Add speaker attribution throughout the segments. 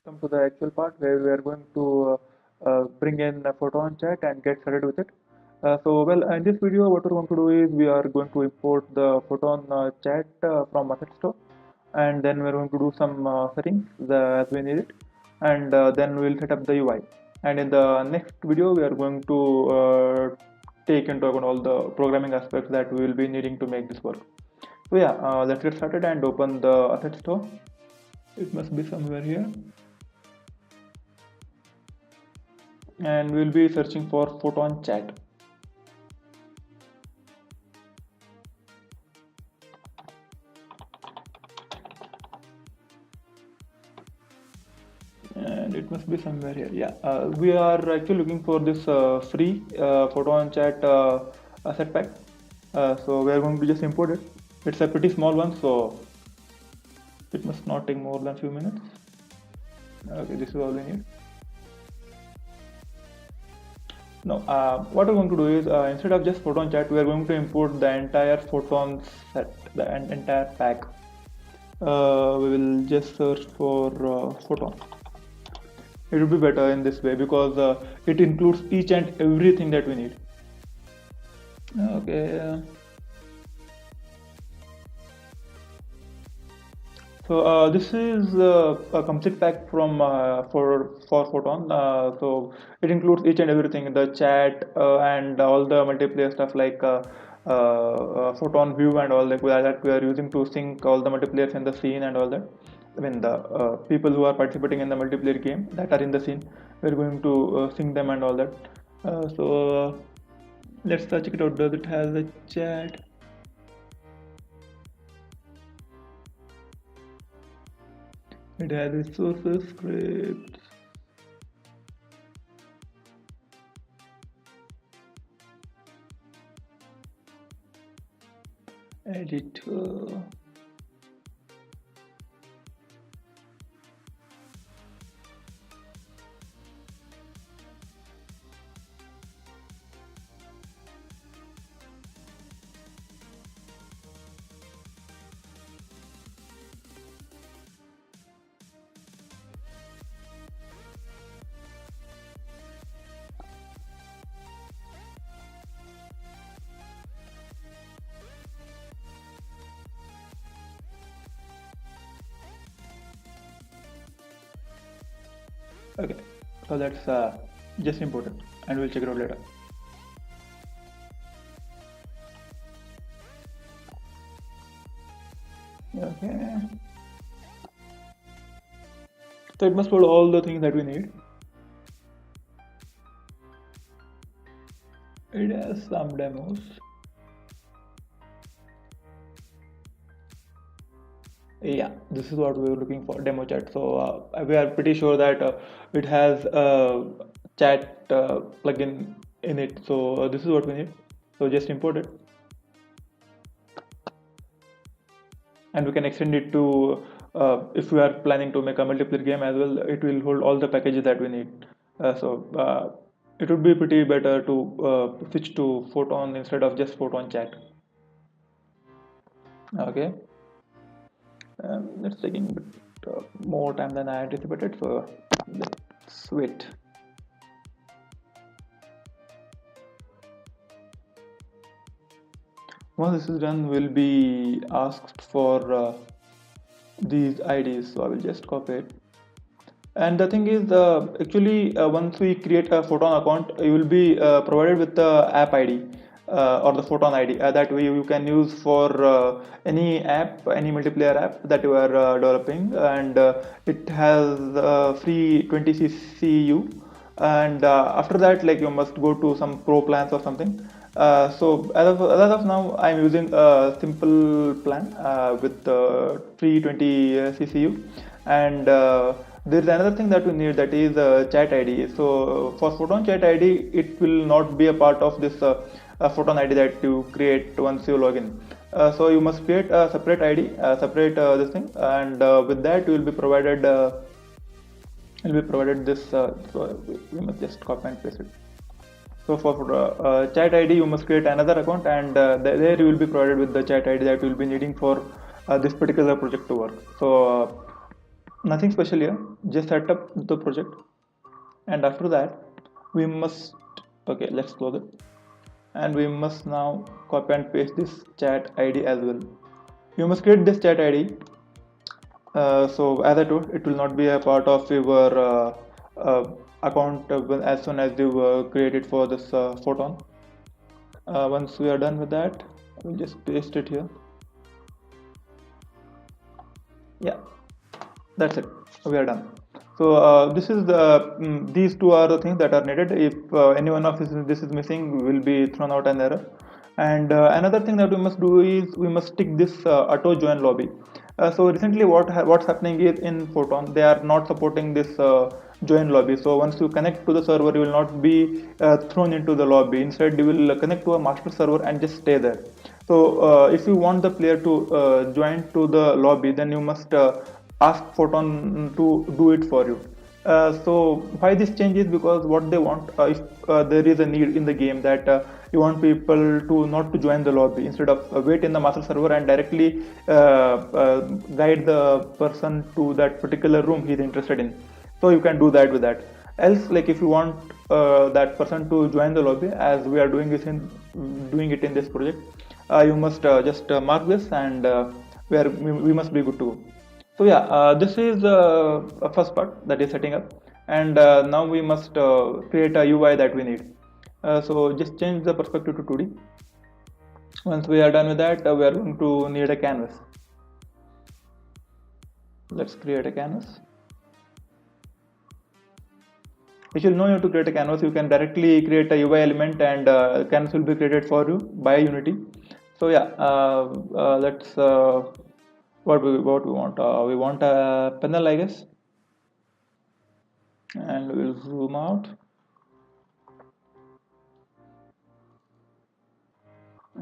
Speaker 1: come to the actual part where we are going to bring in a Photon chat and get started with it. In this video, what we're going to do is we are going to import the Photon chat from Asset Store, and then we're going to do some settings as we need it, and then we'll set up the UI. And in the next video, we are going to take into account all the programming aspects that we will be needing to make this work. Let's get started and open the Asset Store. It must be somewhere here, and we'll be searching for Photon chat. And it must be somewhere here. We are actually looking for this free Photon chat asset pack. So we are going to just import it. It's a pretty small one, so it must not take more than a few minutes. Okay, this is all we need. Now, what we're going to do is instead of just Photon chat, we are going to import the entire Photon set, the entire pack. We will just search for Photon. It will be better in this way because it includes each and everything that we need. Okay. So this is a complete pack from for Photon. So it includes each and everything, the chat and all the multiplayer stuff like Photon view and all that we are using to sync all the multiplayers in the scene and all that. I mean the people who are participating in the multiplayer game that are in the scene, we're going to sync them and all that. Let's check it out. Does it has a chat? It has resources, scripts. Editor. Okay, so that's just important, and we'll check it out later. Okay, so it must put all the things that we need. It has some demos. Yeah, this is what we were looking for, demo chat. So we are pretty sure that it has a chat plugin in it. So this is what we need. So just import it, and we can extend it to if we are planning to make a multiplayer game as well. It will hold all the packages that we need. It would be pretty better to switch to Photon instead of just Photon chat. Okay. It's taking a bit more time than I anticipated, so let's wait. Once this is done, we'll be asked for these IDs, so I will just copy it. And the thing is, actually, once we create a Photon account, you will be provided with the app ID. Or the Photon ID that you can use for any app, any multiplayer app that you are developing, and it has free 20 CCU, and after that, like, you must go to some pro plans or something. So as of now, I'm using a simple plan with free 20 CCU, and there is another thing that we need, that is chat ID. So for Photon chat ID, it will not be a part of this Photon ID that you create once you log in. So you must create a separate ID, separate this thing, and with that you will be provided this. So we must just copy and paste it. So for chat ID, you must create another account, and there you will be provided with the chat ID that you will be needing for this particular project to work. So Nothing special here, just set up the project, and after that we must, okay, let's close it, and we must now copy and paste this chat ID as well. You must create this chat ID. So as I told, it will not be a part of your account as soon as you create it for this Photon. Once we are done with that, we'll just paste it here. Yeah, that's it, we are done. So this is these two are the things that are needed. If any one of this is missing, we will be thrown out an error. And another thing that we must do is we must tick this auto join lobby. So recently what's happening is in Photon they are not supporting this join lobby. So once you connect to the server, you will not be thrown into the lobby. Instead you will connect to a master server and just stay there. So if you want the player to join to the lobby, then you must ask Photon to do it for you. So why this change is because what they want, if there is a need in the game that you want people to not to join the lobby, instead of wait in the master server and directly guide the person to that particular room he is interested in. So you can do that with that. Else, like if you want that person to join the lobby, as we are doing it in this project, you must just mark this, and we must be good to go. So yeah, this is a first part, that is setting up, and now we must create a UI that we need. So just change the perspective to 2D. Once we are done with that, we are going to need a canvas. Let's create a canvas. If you know how to create a canvas, you can directly create a UI element, and canvas will be created for you by Unity. So yeah, let's what we want. We want a panel, I guess, and we'll zoom out.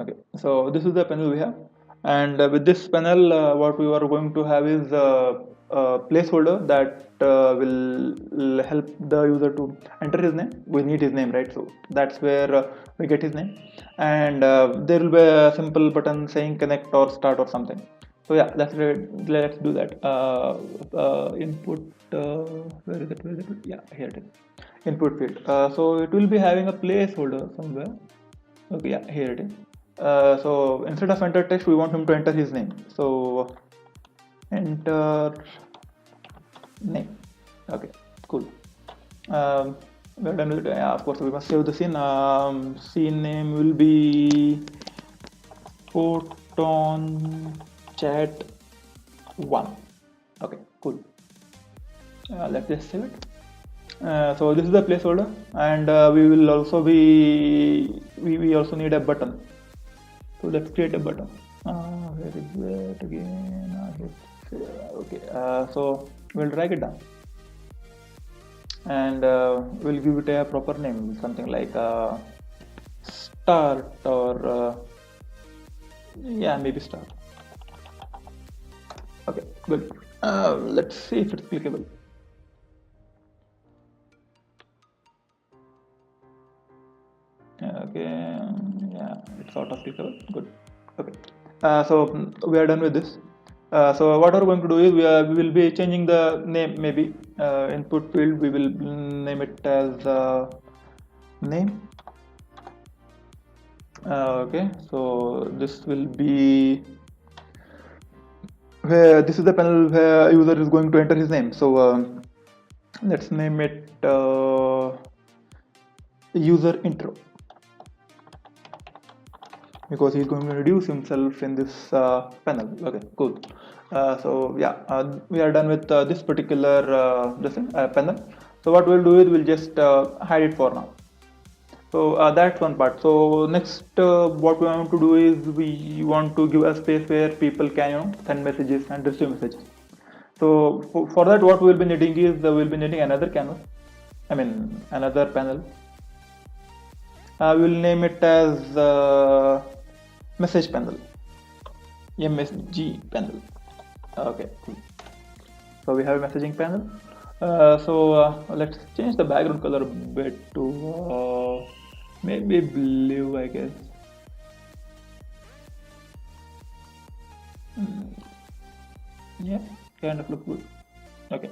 Speaker 1: Okay, so this is the panel we have, and with this panel, what we are going to have is a placeholder that will help the user to enter his name. We need his name, right? So that's where we get his name, and there will be a simple button saying connect or start or something. So yeah, that's it. Let's do that. Input. Where is it? Where is it? Yeah, here it is. Input field. So it will be having a placeholder somewhere. Okay, yeah, here it is. So instead of enter text, we want him to enter his name. So enter name. Okay, cool. We're done with it. Yeah, of course, we must save the scene. Scene name will be Photon Chat 1. Okay, cool. Let's just save it. So this is the placeholder, and we will also be we also need a button. So let's create a button. Where is it again? Okay. So we'll drag it down, and we'll give it a proper name, something like start, or yeah, maybe start. Okay, good. Let's see if it's clickable. Okay, yeah, it's sort of clickable. Good. Okay. So we are done with this. So what we're going to do is we will be changing the name. Maybe input field, we will name it as name. Okay, so this will be where this is the panel where user is going to enter his name. So let's name it user intro, because he's going to introduce himself in this panel. Okay, cool. So yeah, we are done with this particular panel. So what we'll do is we'll just hide it for now. So that's one part. So next, what we want to do is we want to give a space where people can send messages and receive messages. So for that, what we'll be needing is we'll be needing another canvas. I mean another panel. We'll name it as message panel, MSG panel. Okay, cool. So we have a messaging panel. Let's change the background color a bit to maybe blue, I guess. Yeah, kind of look good. Okay.